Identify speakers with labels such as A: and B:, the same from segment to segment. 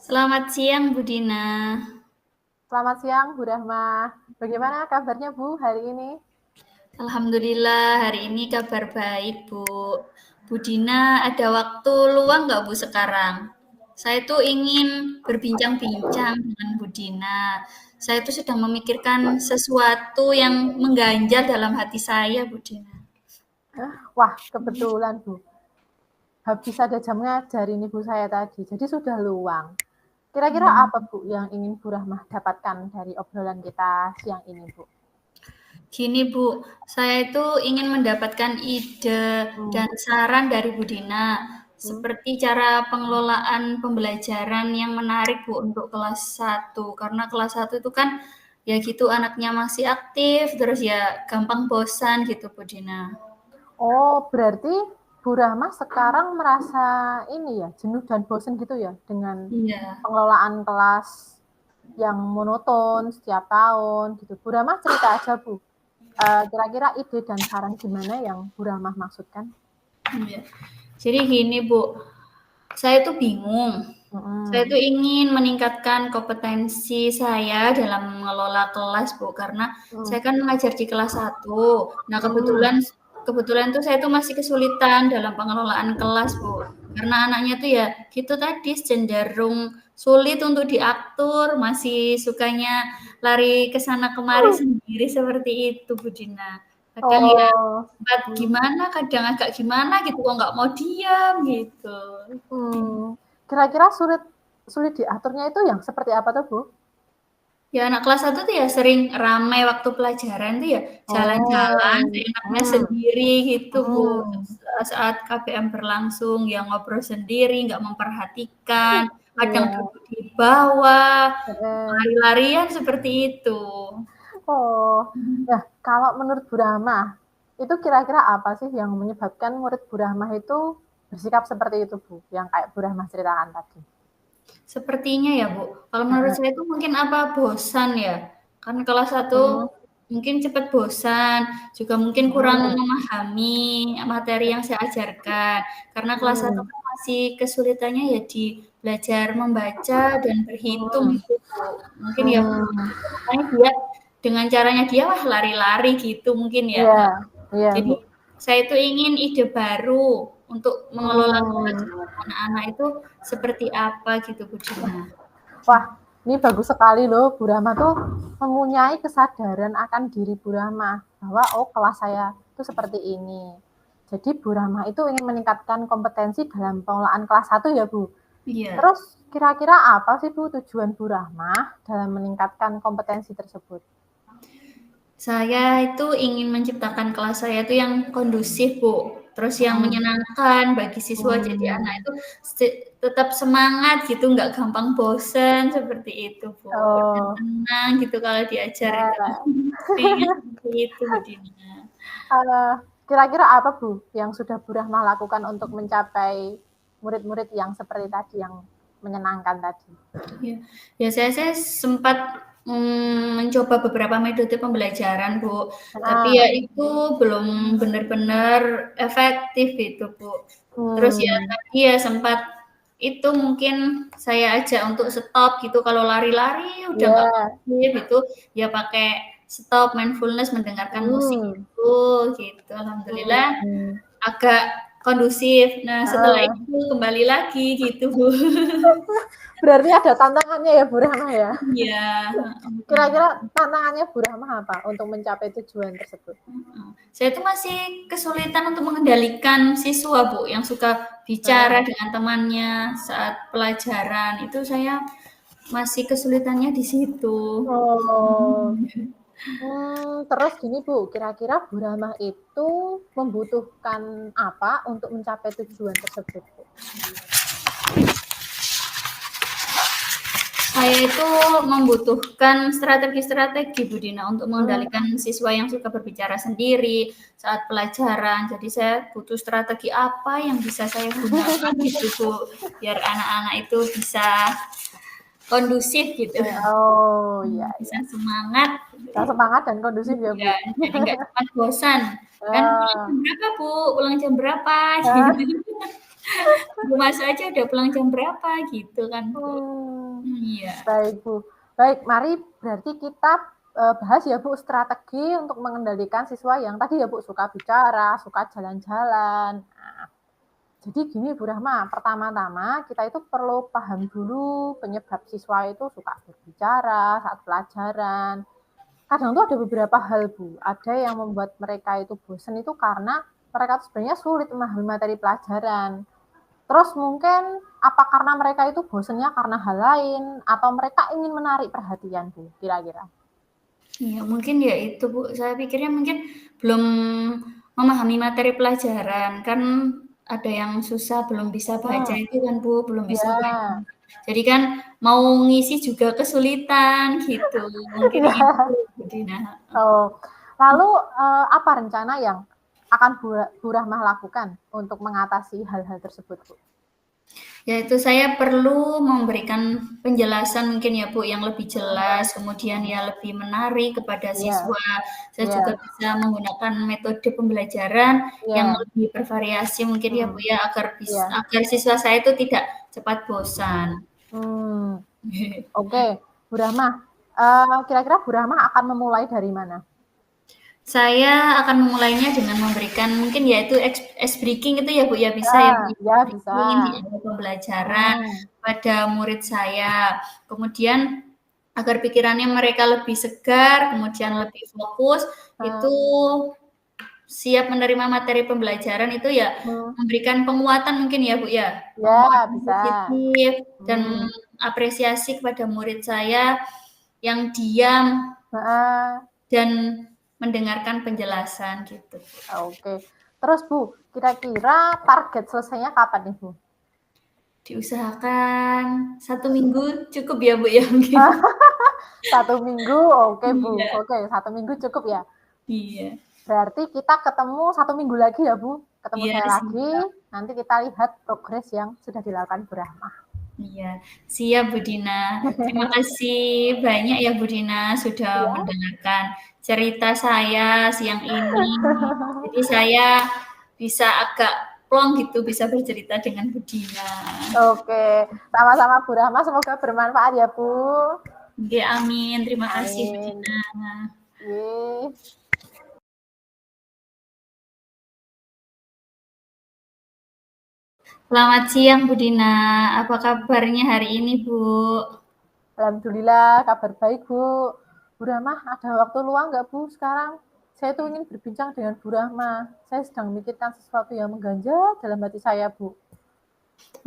A: Selamat siang, Bu Dina.
B: Selamat siang, Bu Rahma. Bagaimana kabarnya, Bu, hari ini?
A: Alhamdulillah, hari ini kabar baik, Bu. Bu Dina, ada waktu luang nggak, Bu, sekarang? Saya tuh ingin berbincang-bincang dengan Bu Dina. Saya tuh sedang memikirkan sesuatu yang mengganjal dalam hati saya, Bu Dina.
B: Wah, kebetulan, Bu. Habis ada jam ngajar ini, Bu, saya tadi. Jadi sudah luang. Kira-kira apa, Bu, yang ingin Bu Rahmah dapatkan dari obrolan kita siang ini, Bu?
A: Gini Bu, saya itu ingin mendapatkan ide
B: Hmm.
A: dan saran dari Bu Dina,
B: Hmm.
A: seperti cara pengelolaan pembelajaran yang menarik Bu untuk kelas satu. Karena kelas satu itu kan ya gitu anaknya masih aktif, terus ya gampang bosan gitu Bu Dina.
B: Oh, berarti Bu Rahmah sekarang merasa ini ya, jenuh dan bosan gitu ya dengan
A: Iya.
B: pengelolaan kelas yang monoton setiap tahun gitu. Bu Rahmah cerita aja, Bu. Kira-kira ide dan saran gimana yang Bu Rahmah maksudkan?
A: Iya. Jadi gini Bu, saya tuh bingung. Saya
B: Mm-mm.
A: tuh ingin meningkatkan kompetensi saya dalam mengelola kelas, Bu, karena
B: Mm.
A: saya kan mengajar di kelas satu. Nah,
B: Mm.
A: kebetulan kebetulan tuh saya tuh masih kesulitan dalam pengelolaan kelas, Bu. Karena anaknya tuh ya gitu tadi cenderung sulit untuk diatur, masih sukanya lari ke sana kemari sendiri seperti itu, Bu Dina. Kadang ya
B: Oh.
A: sempat
B: Mm.
A: gimana, kadang agak gimana gitu, kok nggak mau diam gitu.
B: Kira-kira sulit sulit diaturnya itu yang seperti apa tuh, Bu?
A: Ya anak kelas satu tuh ya sering ramai waktu pelajaran tuh ya jalan-jalan
B: Oh.
A: seenaknya
B: Mm.
A: sendiri gitu Bu.
B: Mm.
A: Saat KBM berlangsung ya ngobrol sendiri, nggak memperhatikan, kadang
B: Iya.
A: duduk di bawah,
B: Eh.
A: lari-larian seperti itu.
B: Oh. Nah, kalau menurut Bu Rahmah, itu kira-kira apa sih yang menyebabkan murid Bu Rahmah itu bersikap seperti itu, Bu? Yang kayak Bu Rahmah ceritakan tadi.
A: Sepertinya ya Bu, kalau menurut
B: Mm.
A: saya itu mungkin apa bosan ya, kan kelas satu
B: Mm.
A: mungkin cepat bosan, juga mungkin kurang
B: Mm.
A: memahami materi yang saya ajarkan, karena kelas satu
B: Mm.
A: kan masih kesulitannya ya di belajar membaca dan berhitung
B: Mm.
A: itu Bu. Mungkin ya
B: Mm.
A: makanya dia dengan caranya dia wah lari-lari gitu mungkin ya.
B: Iya, iya,
A: Jadi
B: Bu.
A: saya itu ingin ide baru untuk mengelola kelas
B: Hmm.
A: anak-anak itu seperti apa gitu Bu Dina.
B: Wah, ini bagus sekali loh, Bu Rahma tuh mempunyai kesadaran akan diri Bu Rahma bahwa oh kelas saya itu seperti ini. Jadi Bu Rahma itu ingin meningkatkan kompetensi dalam pengelolaan kelas satu ya, Bu.
A: Iya,
B: Terus kira-kira apa sih, Bu, tujuan Bu Rahma dalam meningkatkan kompetensi tersebut?
A: saya itu ingin menciptakan kelas saya itu yang kondusif, Bu. Terus yang
B: Hmm.
A: menyenangkan bagi siswa, jadi anak
B: Hmm.
A: itu tetap semangat gitu, nggak gampang bosen seperti itu, Bu. Dan
B: Oh,
A: tenang gitu kalau diajar itu.
B: ya.
A: Pengen seperti itu, Bu Dina.
B: Uh, Kira-kira apa, Bu, yang sudah Bu Rahma lakukan untuk mencapai murid-murid yang seperti tadi, yang menyenangkan tadi?
A: Ya, ya saya sempat mencoba beberapa metode pembelajaran, Bu. Tapi
B: Nah.
A: ya itu belum benar-benar efektif itu, Bu. Terus ya
B: Hmm.
A: tadi ya sempat itu mungkin saya ajak untuk stop gitu kalau lari-lari udah nggak
B: Ya.
A: aktif itu ya pakai stop mindfulness mendengarkan musik
B: Hmm.
A: itu gitu. Alhamdulillah
B: Hmm.
A: agak kondusif. Nah, setelah
B: Ah.
A: itu kembali lagi gitu, Bu.
B: Berarti ada tantangannya ya, Bu Rahma ya.
A: Iya,
B: Kira-kira tantangannya Bu Rahma apa untuk mencapai tujuan tersebut?
A: saya tuh masih kesulitan untuk mengendalikan siswa, Bu, yang suka bicara
B: Ah.
A: dengan temannya saat pelajaran. Itu saya masih kesulitannya di situ.
B: Oh. Terus gini, Bu, kira-kira Bu Rahma itu membutuhkan apa untuk mencapai tujuan tersebut, Bu?
A: Saya itu membutuhkan strategi-strategi, Bu Dina, untuk
B: Hmm.
A: mengendalikan siswa yang suka berbicara sendiri saat pelajaran. Jadi saya butuh strategi apa yang bisa saya gunakan gitu, Bu, biar anak-anak itu bisa kondusif gitu,
B: Oh, iya,
A: bisa
B: iya.
A: semangat.
B: Bisa semangat dan kondusif ya, Bu.
A: Ya, jadi nggak cepat bosan. Kan pulang
B: Ah.
A: jam berapa, Bu? Pulang jam berapa?
B: Ah.
A: Gitu. Belum masuk aja udah pulang jam berapa gitu kan, Bu. Iya.
B: Baik, Bu. Baik, mari berarti kita bahas ya, Bu, strategi untuk mengendalikan siswa yang tadi ya, Bu, suka bicara, suka jalan-jalan. Nah, jadi gini, Bu Rahma, pertama-tama kita itu perlu paham dulu penyebab siswa itu suka berbicara saat pelajaran. Kadang tuh ada beberapa hal, Bu. Ada yang membuat mereka itu bosan itu karena mereka tuh sebenarnya sulit memahami materi pelajaran. Terus mungkin apa karena mereka itu bosannya karena hal lain atau mereka ingin menarik perhatian, Bu, kira-kira?
A: Iya, mungkin ya itu, Bu. Saya pikirnya mungkin belum memahami materi pelajaran. Kan ada yang susah belum bisa baca
B: Hmm,
A: itu kan, Bu, belum bisa baca.
B: ya,
A: Jadi kan mau ngisi juga kesulitan gitu. Mungkin
B: ya.
A: itu, Bu Dina.
B: Oh. Lalu apa rencana yang akan Bu Rahmah lakukan untuk mengatasi hal-hal tersebut, Bu?
A: Yaitu saya perlu memberikan penjelasan mungkin ya Bu yang lebih jelas, kemudian ya lebih menarik kepada
B: Iya,
A: siswa. Saya
B: iya,
A: juga bisa menggunakan metode pembelajaran yang
B: iya.
A: lebih bervariasi mungkin ya Bu ya
B: Iya.
A: agar siswa saya itu tidak cepat bosan.
B: Hmm, oke, Bu Rahmah. Kira-kira Bu Rahmah akan memulai dari mana?
A: Saya akan memulainya dengan memberikan mungkin yaitu ice breaking itu ya Bu ya bisa ya Bu,
B: Ya,
A: ice
B: bisa.
A: breaking di awal pembelajaran
B: Hmm,
A: pada murid saya. Kemudian agar pikirannya mereka lebih segar, kemudian lebih fokus, itu
B: hmm,
A: siap menerima materi pembelajaran itu ya
B: hmm.
A: memberikan penguatan mungkin ya Bu ya,
B: Ya,
A: penguatan
B: bisa.
A: positif dan
B: Hmm.
A: apresiasi kepada murid saya yang diam
B: Heeh.
A: dan mendengarkan penjelasan gitu.
B: Oke. Terus Bu, kira-kira target selesainya kapan nih Bu?
A: Diusahakan 1 minggu cukup ya Bu ya mungkin.
B: 1 minggu, oke Bu.
A: Iya,
B: Oke, 1 minggu cukup ya.
A: iya,
B: Berarti kita ketemu 1 minggu lagi ya Bu. Ketemu
A: iya
B: saya lagi,
A: siap.
B: nanti kita lihat progres yang sudah dilakukan Bu Rahmah.
A: Iya, siap Bu Dina. Terima kasih banyak ya Bu Dina sudah
B: Ya.
A: mendengarkan cerita saya siang ini. Jadi saya bisa agak plong gitu bisa bercerita dengan Bu Dina.
B: Oke, sama-sama Bu Rahma, semoga bermanfaat ya Bu.
A: Oke, amin. Terima kasih Bu
B: Amin.
A: Dina.
B: Yeay.
A: Selamat siang Bu Dina. Apa kabarnya hari ini Bu?
B: Alhamdulillah, kabar baik Bu. Bu Rahma, ada waktu luang nggak Bu sekarang? Saya tuh ingin berbincang dengan Bu Rahma. Saya sedang memikirkan sesuatu yang mengganjal dalam hati saya Bu.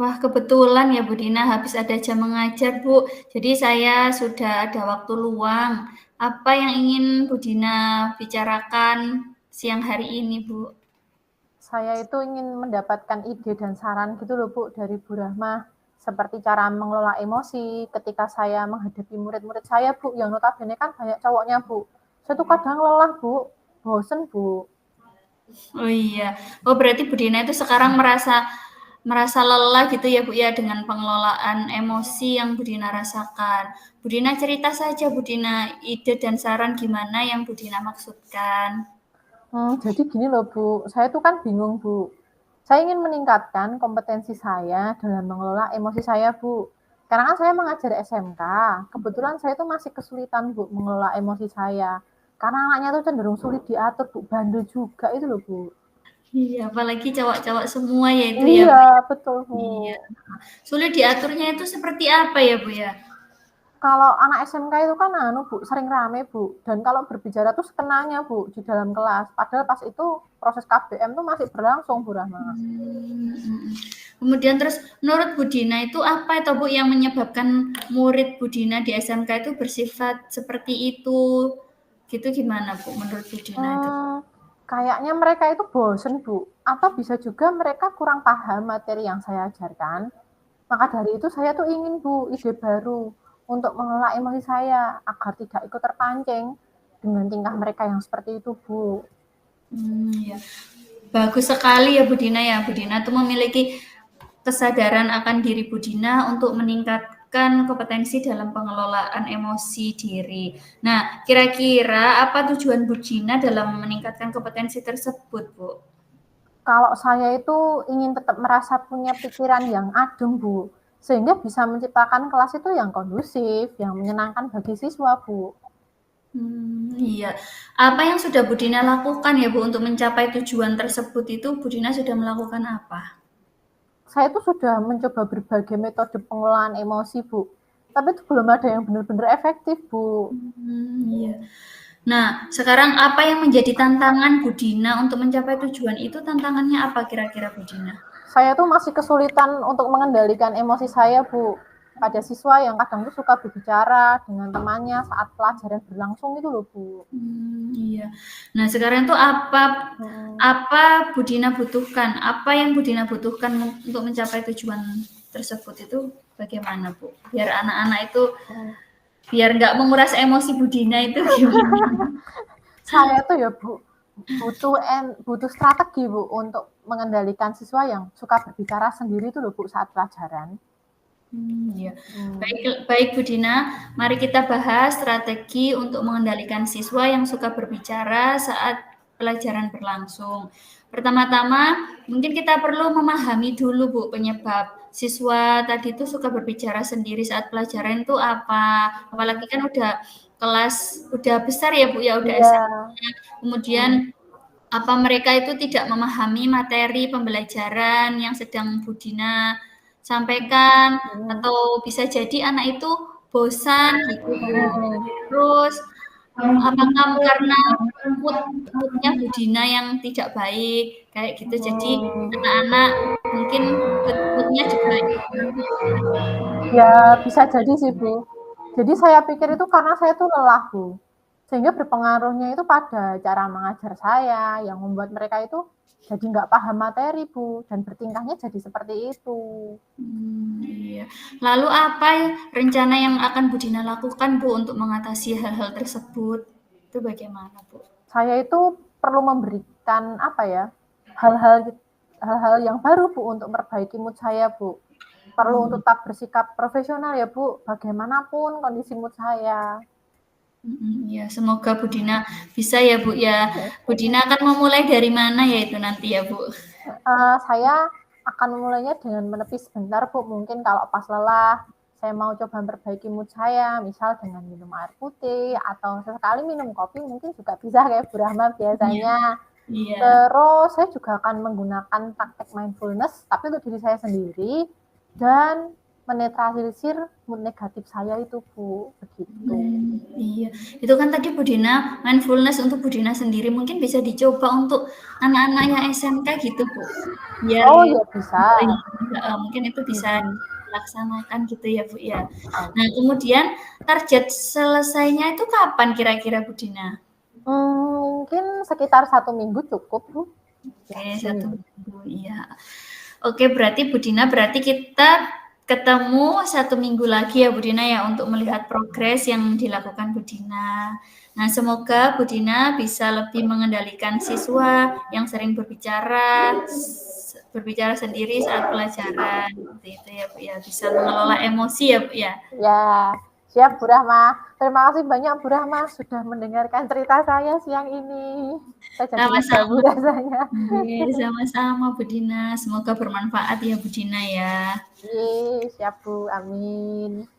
A: Wah, kebetulan ya Bu Dina, habis ada jam mengajar Bu. Jadi saya sudah ada waktu luang. Apa yang ingin Bu Dina bicarakan siang hari ini Bu?
B: Saya itu ingin mendapatkan ide dan saran gitu loh Bu dari Bu Rahma. Seperti cara mengelola emosi ketika saya menghadapi murid-murid saya Bu, yang notabene kan banyak cowoknya Bu. Saya tuh kadang lelah Bu, bosen Bu.
A: Oh iya. Oh berarti Bu Dina itu sekarang merasa merasa lelah gitu ya Bu ya dengan pengelolaan emosi yang Bu Dina rasakan. Bu Dina cerita saja Bu Dina ide dan saran gimana yang Bu Dina maksudkan.
B: Jadi gini loh Bu, saya tuh kan bingung Bu. Saya ingin meningkatkan kompetensi saya dalam mengelola emosi saya Bu. Karena kan saya mengajar SMK, kebetulan saya tuh masih kesulitan Bu mengelola emosi saya. Karena anaknya tuh cenderung sulit diatur Bu, bandel juga itu loh Bu.
A: Iya, apalagi cowok-cowok semua ya itu ya
B: Iya,
A: Bu.
B: betul Bu.
A: Iya. Sulit diaturnya itu seperti apa ya Bu ya?
B: Kalau anak SMK itu kan anu Bu, sering rame Bu. Dan kalau berbicara tuh sekenanya Bu di dalam kelas. Padahal pas itu proses KBM tuh masih berlangsung Bu Rahma.
A: Kemudian terus menurut Bu Dina itu apa itu Bu yang menyebabkan murid Bu Dina di SMK itu bersifat seperti itu? Gitu gimana Bu menurut Bu Dina itu?
B: Kayaknya mereka itu bosen Bu. Atau bisa juga mereka kurang paham materi yang saya ajarkan. Maka dari itu saya tuh ingin Bu ide baru untuk mengelola emosi saya agar tidak ikut terpancing dengan tingkah mereka yang seperti itu Bu.
A: Ya. Bagus sekali ya Bu Dina ya. Bu Dina tuh memiliki kesadaran akan diri Bu Dina untuk meningkatkan kompetensi dalam pengelolaan emosi diri. Nah, kira-kira apa tujuan Bu Dina dalam meningkatkan kompetensi tersebut, Bu?
B: Kalau saya itu ingin tetap merasa punya pikiran yang adem, Bu, sehingga bisa menciptakan kelas itu yang kondusif, yang menyenangkan bagi siswa, Bu.
A: Iya. Apa yang sudah Bu Dina lakukan ya Bu untuk mencapai tujuan tersebut itu Bu Dina sudah melakukan apa?
B: Saya itu sudah mencoba berbagai metode pengelolaan emosi, Bu. Tapi itu belum ada yang benar-benar efektif, Bu.
A: Iya. Nah, sekarang apa yang menjadi tantangan Bu Dina untuk mencapai tujuan itu? Tantangannya apa kira-kira Bu Dina?
B: Saya tuh masih kesulitan untuk mengendalikan emosi saya, Bu. Pada siswa yang kadang tuh suka berbicara dengan temannya saat pelajaran berlangsung itu loh, Bu.
A: Iya. Nah, sekarang tuh apa Bu Dina butuhkan? Apa yang Bu Dina butuhkan untuk mencapai tujuan tersebut itu bagaimana, Bu? Biar anak-anak itu biar nggak menguras emosi Bu Dina itu gimana?
B: Saya tuh ya, Bu, butuh strategi, Bu, untuk mengendalikan siswa yang suka berbicara sendiri tuh loh, Bu, saat pelajaran.
A: Iya. Baik Bu Dina, mari kita bahas strategi untuk mengendalikan siswa yang suka berbicara saat pelajaran berlangsung. Pertama-tama, mungkin kita perlu memahami dulu Bu penyebab siswa tadi itu suka berbicara sendiri saat pelajaran itu apa. Apalagi kan udah besar ya Bu ya, udah SMA. Kemudian apa mereka itu tidak memahami materi pembelajaran yang sedang Bu Dina sampaikan, atau bisa jadi anak itu bosan gitu Bu. Terus apakah karena moodnya Bu Dina yang tidak baik kayak gitu, jadi anak-anak mungkin moodnya juga
B: Ya, bisa jadi sih, Bu. Jadi saya pikir itu karena saya tuh lelah, Bu. Sehingga berpengaruhnya itu pada cara mengajar saya yang membuat mereka itu jadi nggak paham materi, Bu, dan bertingkahnya jadi seperti itu.
A: Iya. Lalu apa rencana yang akan Bu Dina lakukan Bu untuk mengatasi hal-hal tersebut? Itu bagaimana Bu?
B: Saya itu perlu memberikan apa ya, hal-hal yang baru, Bu, untuk memperbaiki mood saya, Bu. Perlu untuk tetap bersikap profesional ya, Bu, bagaimanapun kondisi mood saya.
A: Ya, semoga Bu Dina bisa ya Bu ya. Bu Dina akan memulai dari mana ya itu nanti ya Bu?
B: Saya akan memulainya dengan menepi sebentar, Bu. Mungkin kalau pas lelah, saya mau coba memperbaiki mood saya, misal dengan minum air putih atau sesekali minum kopi, mungkin juga bisa kayak Bu Rahma biasanya.
A: Iya.
B: Terus saya juga akan menggunakan praktek mindfulness, tapi untuk diri saya sendiri dan menetralisir mood negatif saya itu, Bu, begitu.
A: Iya, itu kan tadi Bu Dina mindfulness untuk Bu Dina sendiri, mungkin bisa dicoba untuk anak-anak yang SMK gitu Bu, biar
B: Oh ya bisa.
A: mungkin itu bisa dilaksanakan gitu ya Bu ya. Nah kemudian target selesainya itu kapan kira-kira Bu Dina?
B: Mungkin sekitar 1 minggu cukup, Bu.
A: Oke, 1 minggu, iya. Oke, berarti Bu Dina, berarti kita ketemu 1 minggu lagi ya Bu Dina ya untuk melihat progres yang dilakukan Bu Dina. Nah, semoga Bu Dina bisa lebih mengendalikan siswa yang sering berbicara sendiri saat pelajaran. Seperti itu ya Bu ya, bisa mengelola emosi ya Bu ya.
B: Ya, siap Bu Rahma. Terima kasih banyak Bu Rahma sudah mendengarkan cerita saya siang ini. Saya jadi lega Bu rasanya.
A: Sama-sama Bu Dina. Semoga bermanfaat ya Bu Dina ya.
B: Iya, siap Bu. Amin.